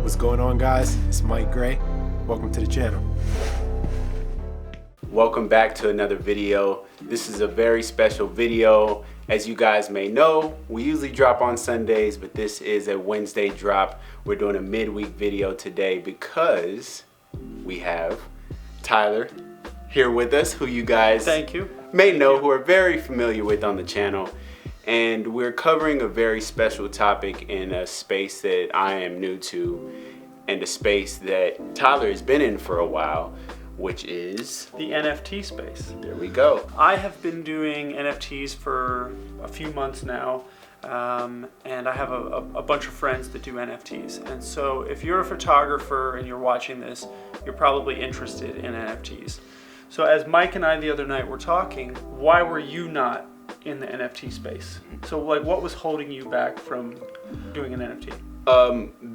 What's going on, guys? It's Mike Gray. Welcome to the channel. Welcome back to another video. This is a very special video. As you guys may know, we usually drop on Sundays, but this is a Wednesday drop. We're doing a midweek video today because we have Tyler here with us, who you guys may know, who are very familiar with on the channel. And we're covering a very special topic in a space that I am new to and a space that Tyler has been in for a while, which is the NFT space. There we go. I have been doing NFTs for a few months now, and I have a bunch of friends that do NFTs. And so if you're a photographer and you're watching this, you're probably interested in NFTs. So as Mike and I the other night were talking, why were you not in the NFT space? So like, what was holding you back from doing an NFT?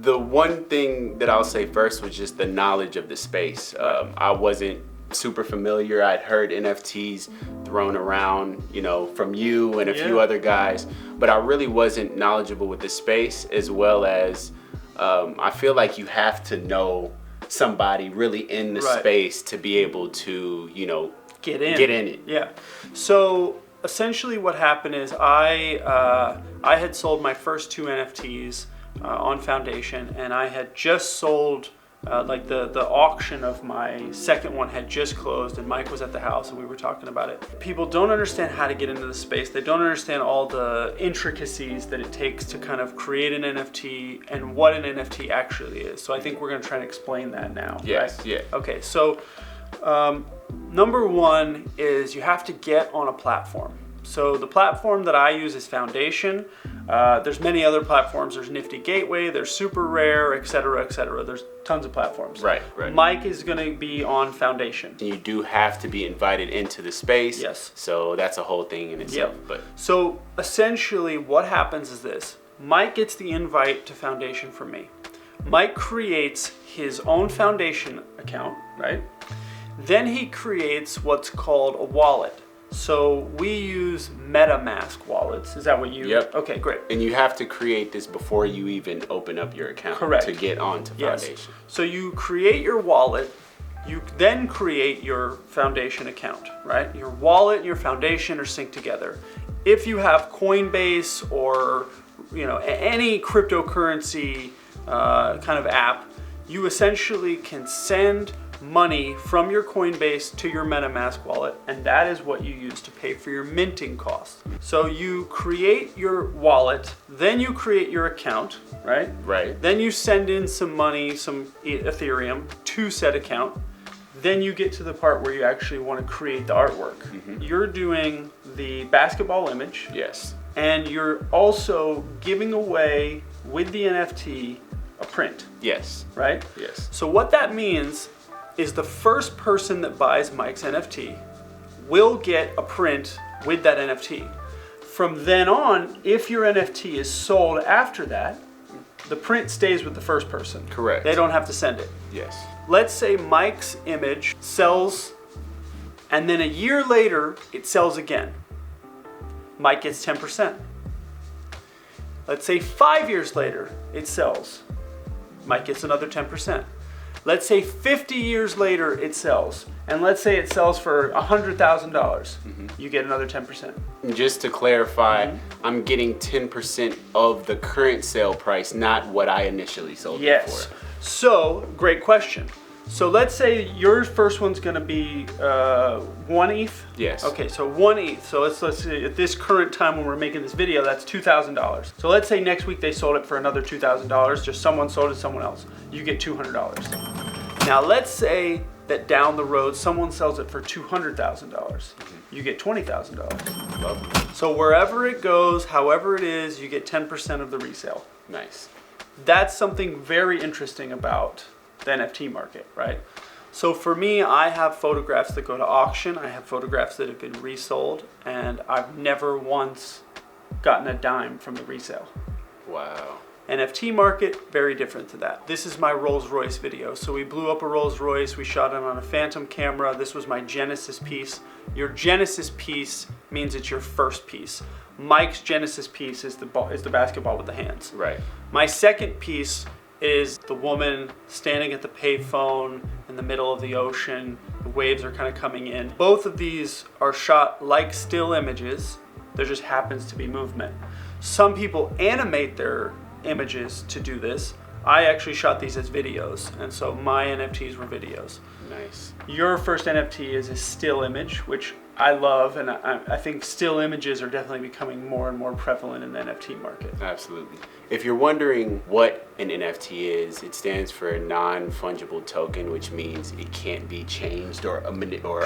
The one thing that I'll say first was just the knowledge of the space. I wasn't super familiar. I'd heard NFTs thrown around, you know, from you and a few other guys, but I really wasn't knowledgeable with the space, as well as I feel like you have to know somebody really in the space to be able to, you know, get in it. Yeah. So essentially what happened is I had sold my first two NFTs on Foundation, and I had just sold like the auction of my second one had just closed, and Mike was at the house and we were talking about it. People don't understand how to get into the space. They don't understand all the intricacies that it takes to kind of create an NFT and what an NFT actually is. So I think we're going to try and explain that now. Yes, right? yeah. Okay, so number one is you have to get on a platform. So the platform that I use is Foundation. There's many other platforms. There's Nifty Gateway, there's Super Rare, etc., etc. There's tons of platforms. Right. Mike is going to be on Foundation. You do have to be invited into the space. Yes. So that's a whole thing in itself. Yep. But so essentially what happens is this. Mike gets the invite to Foundation from me. Mike creates his own Foundation account, right? Then he creates what's called a wallet. So we use MetaMask wallets. Is that what you? Yep. Okay, great. And you have to create this before you even open up your account. Correct. To get onto Foundation. Yes. So you create your wallet. You then create your Foundation account, right? Your wallet and your Foundation are synced together. If you have Coinbase or any cryptocurrency kind of app, you essentially can send money from your Coinbase to your MetaMask wallet, and that is what you use to pay for your minting costs. So you create your wallet, then you create your account, right? Right. Then you send in some money, some Ethereum to said account. Then you get to the part where you actually want to create the artwork. Mm-hmm. You're doing the basketball image. Yes. And you're also giving away with the NFT a print. Yes. Right? Yes. So what that means is the first person that buys Mike's NFT will get a print with that NFT. From then on, if your NFT is sold after that, the print stays with the first person. Correct. They don't have to send it. Yes. Let's say Mike's image sells, and then a year later, it sells again. Mike gets 10%. Let's say 5 years later, it sells. Mike gets another 10%. Let's say 50 years later it sells, and let's say it sells for $100,000. You get another 10%. Just to clarify, I'm getting 10% of the current sale price, not what I initially sold it for. So, great question. So let's say your first one's going to be 1 ETH. Yes. Okay, so 1 ETH. So let's say at this current time when we're making this video, that's $2,000. So let's say next week they sold it for another $2,000. Just someone sold it to someone else. You get $200. Now let's say that down the road someone sells it for $200,000. You get $20,000. Lovely. So wherever it goes, however it is, you get 10% of the resale. Nice. That's something very interesting about the NFT market, right? So for me, I have photographs that go to auction. I have photographs that have been resold, and I've never once gotten a dime from the resale. Wow. NFT market, very different to that. This is my Rolls Royce video. So we blew up a Rolls Royce. We shot it on a Phantom camera. This was my Genesis piece. Your Genesis piece means it's your first piece. Mike's Genesis piece is the basketball with the hands. Right. My second piece is the woman standing at the payphone in the middle of the ocean. The waves are kind of coming in. Both of these are shot like still images. There just happens to be movement. Some people animate their images to do this. I actually shot these as videos, and so my NFTs were videos. Nice. Your first NFT is a still image, which I love, and I think still images are definitely becoming more and more prevalent in the NFT market. Absolutely. If you're wondering what an NFT is, it stands for a non-fungible token, which means it can't be changed or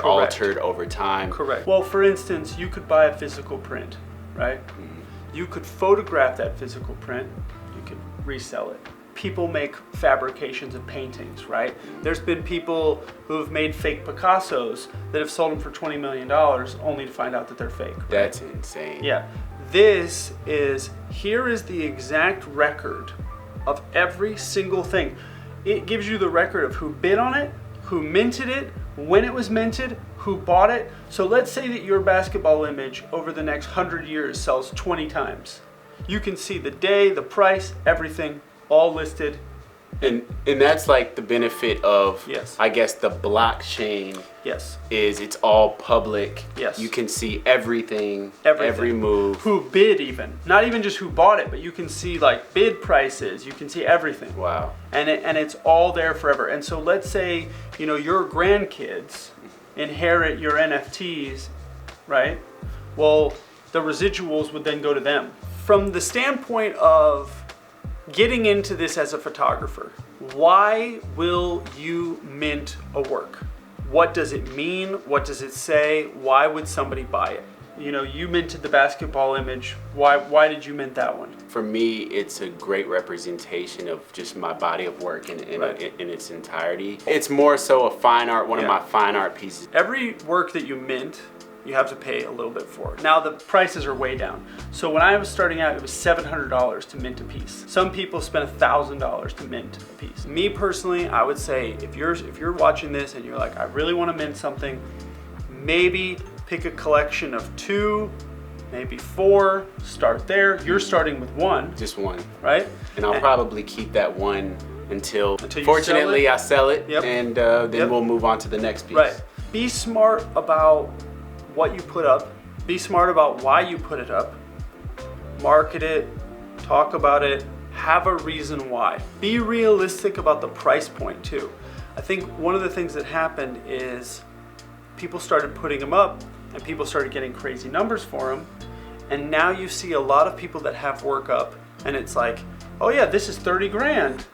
altered over time. Correct. Well, for instance, you could buy a physical print, right? Mm-hmm. You could photograph that physical print. You could resell it. People make fabrications of paintings, right? There's been people who have made fake Picassos that have sold them for $20 million only to find out that they're fake. Right? That's insane. Yeah. Here is the exact record of every single thing. It gives you the record of who bid on it, who minted it, when it was minted, who bought it. So let's say that your basketball image over the next 100 years sells 20 times. You can see the day, the price, everything, all listed. And that's like the benefit of, yes, I guess, the blockchain. Yes. Is it's all public. Yes. You can see everything, every move. Who bid even. Not even just who bought it, but you can see like bid prices. You can see everything. Wow. And it's all there forever. And so let's say, your grandkids inherit your NFTs, right? Well, the residuals would then go to them. From the standpoint of getting into this as a photographer, why will you mint a work? What does it mean? What does it say? Why would somebody buy it? You minted the basketball image. Why did you mint that one? For me, it's a great representation of just my body of work in its entirety. It's more so a fine art, one of my fine art pieces. Every work that you mint, you have to pay a little bit for. Now the prices are way down. So when I was starting out, it was $700 to mint a piece. Some people spend $1,000 to mint a piece. Me personally, I would say if you're watching this and you're like, I really want to mint something, maybe pick a collection of 2, maybe 4, start there. You're starting with 1. Just 1. Right? And I'll probably keep that 1 until fortunately I sell it, yep, and then we'll move on to the next piece. Right. Be smart about what you put up. Be smart about why you put it up. Market it, talk about it, have a reason why. Be realistic about the price point too. I think one of the things that happened is people started putting them up and people started getting crazy numbers for them. And now you see a lot of people that have work up and it's like, oh yeah, this is 30 grand.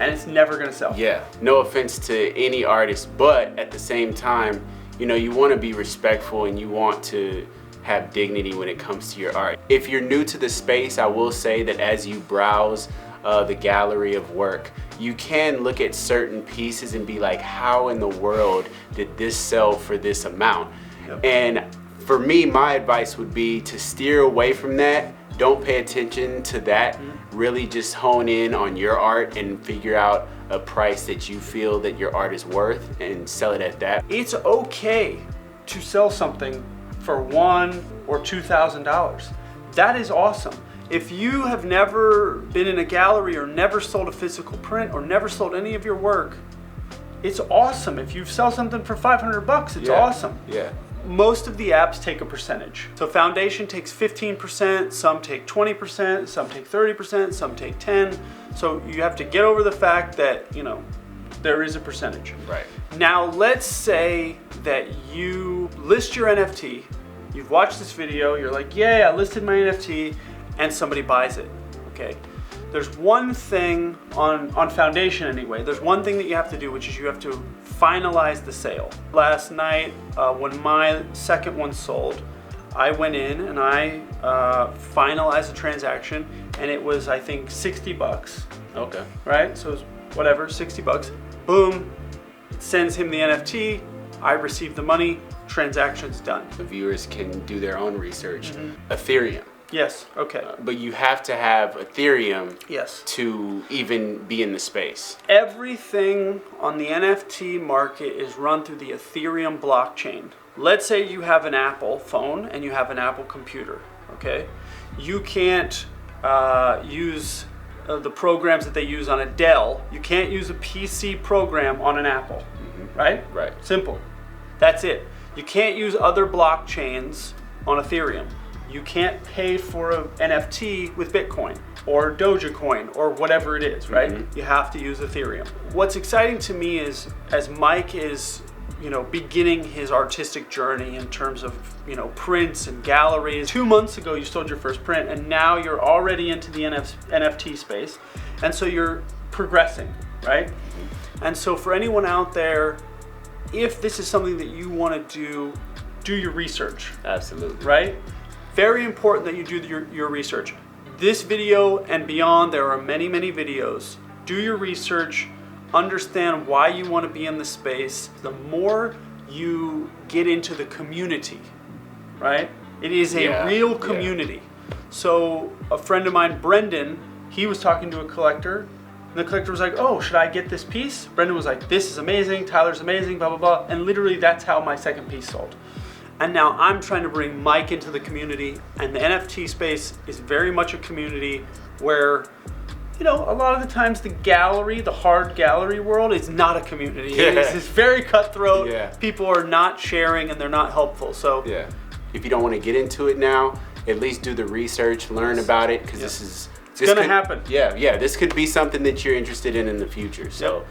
And it's never gonna sell. Yeah, no offense to any artist, but at the same time, you want to be respectful and you want to have dignity when it comes to your art. If you're new to the space, I will say that as you browse the gallery of work, you can look at certain pieces and be like, how in the world did this sell for this amount? Yep. And for me, my advice would be to steer away from that. Don't pay attention to that. Mm-hmm. Really just hone in on your art and figure out a price that you feel that your art is worth and sell it at that. It's okay to sell something for $1,000 or $2,000. That is awesome. If you have never been in a gallery or never sold a physical print or never sold any of your work, it's awesome. If you sell something for $500, it's awesome. Yeah. Most of the apps take a percentage. So Foundation takes 15%, some take 20%, some take 30%, some take 10%. So you have to get over the fact that, there is a percentage. Right. Now let's say that you list your NFT, you've watched this video, you're like, yeah, I listed my NFT, and somebody buys it, okay? There's one thing on Foundation anyway, there's one thing that you have to do, which is you have to finalize the sale. Last night, when my second one sold, I went in and I finalized the transaction, and it was, I think, $60. Okay. Right? So it was whatever, $60. Boom, sends him the NFT, I receive the money, transaction's done. The viewers can do their own research. Mm-hmm. Ethereum. Yes, okay. But you have to have Ethereum, yes, to even be in the space. Everything on the NFT market is run through the Ethereum blockchain. Let's say you have an Apple phone and you have an Apple computer, okay? You can't use the programs that they use on a Dell. You can't use a PC program on an Apple, right? Right. Simple. That's it. You can't use other blockchains on Ethereum. You can't pay for an NFT with Bitcoin or Dogecoin or whatever it is, right? You have to use Ethereum. What's exciting to me is as Mike is, beginning his artistic journey in terms of, prints and galleries. 2 months ago, you sold your first print, and now you're already into the NFT space. And so you're progressing, right? And so for anyone out there, if this is something that you want to do your research. Absolutely. Right? Very important that you do your research. This video and beyond, there are many, many videos. Do your research. Understand why you want to be in the space. The more you get into the community, right? It is a real community. So a friend of mine, Brendan, he was talking to a collector, and the collector was like, oh, should I get this piece? Brendan was like, this is amazing, Tyler's amazing, blah, blah, blah. And literally that's how my second piece sold. And now I'm trying to bring Mike into the community, and the NFT space is very much a community where a lot of the times the hard gallery world is not a community. It's very cutthroat. People are not sharing and they're not helpful. So if you don't want to get into it now, at least do the research, learn about it, because this gonna happen. This could be something that you're interested in the future. So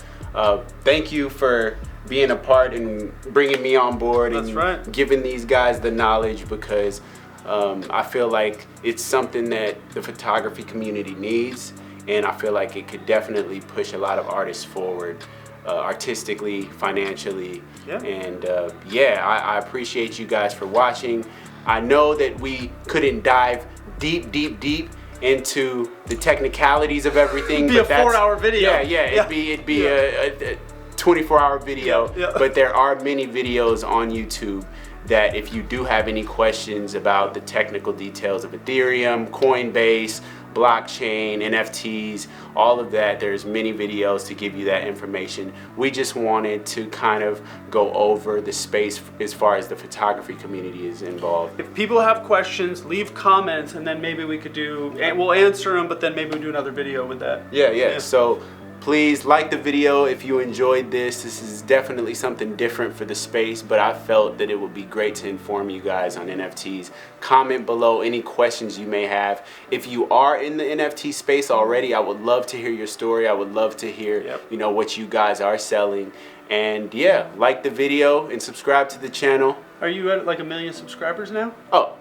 thank you for being a part and bringing me on board and giving these guys the knowledge, because I feel like it's something that the photography community needs. And I feel like it could definitely push a lot of artists forward, artistically, financially. And I appreciate you guys for watching. I know that we couldn't dive deep into the technicalities of everything. It'd be a 4-hour video. It'd be a 24-hour video. But there are many videos on YouTube that if you do have any questions about the technical details of Ethereum, Coinbase, blockchain, NFTs, all of that, there's many videos to give you that information. We just wanted to kind of go over the space as far as the photography community is involved. If people have questions, leave comments, and then maybe we could we'll answer them, but then maybe we'll do another video with that. So please like the video if you enjoyed this. This is definitely something different for the space, but I felt that it would be great to inform you guys on NFTs. Comment below any questions you may have. If you are in the NFT space already, I would love to hear your story. I would love to hear what you guys are selling. And like the video and subscribe to the channel. Are you at like 1 million subscribers now? Oh,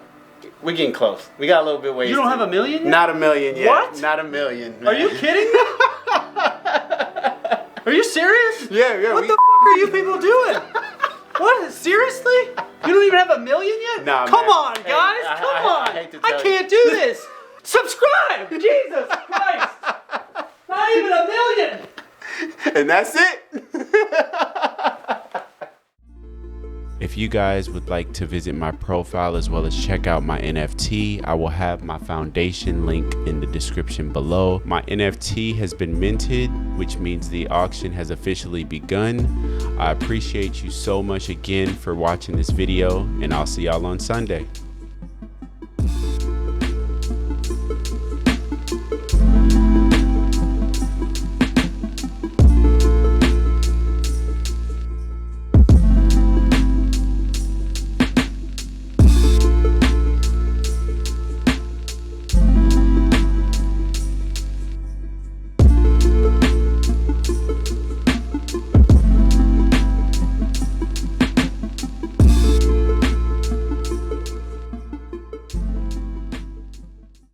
we're getting close. We got a little bit ways. You don't have 1 million yet? Not 1 million yet. What? Not 1 million. Man. Are you kidding me? Are you serious? Yeah. What the f are you people doing? What? Seriously? You don't even have 1 million yet? Nah, Come man. on, guys. Come on. I can't do this. Subscribe. Jesus Christ. Not even 1 million. And that's it. If you guys would like to visit my profile as well as check out my NFT, I will have my foundation link in the description below. My NFT has been minted, which means the auction has officially begun. I appreciate you so much again for watching this video, and I'll see y'all on Sunday.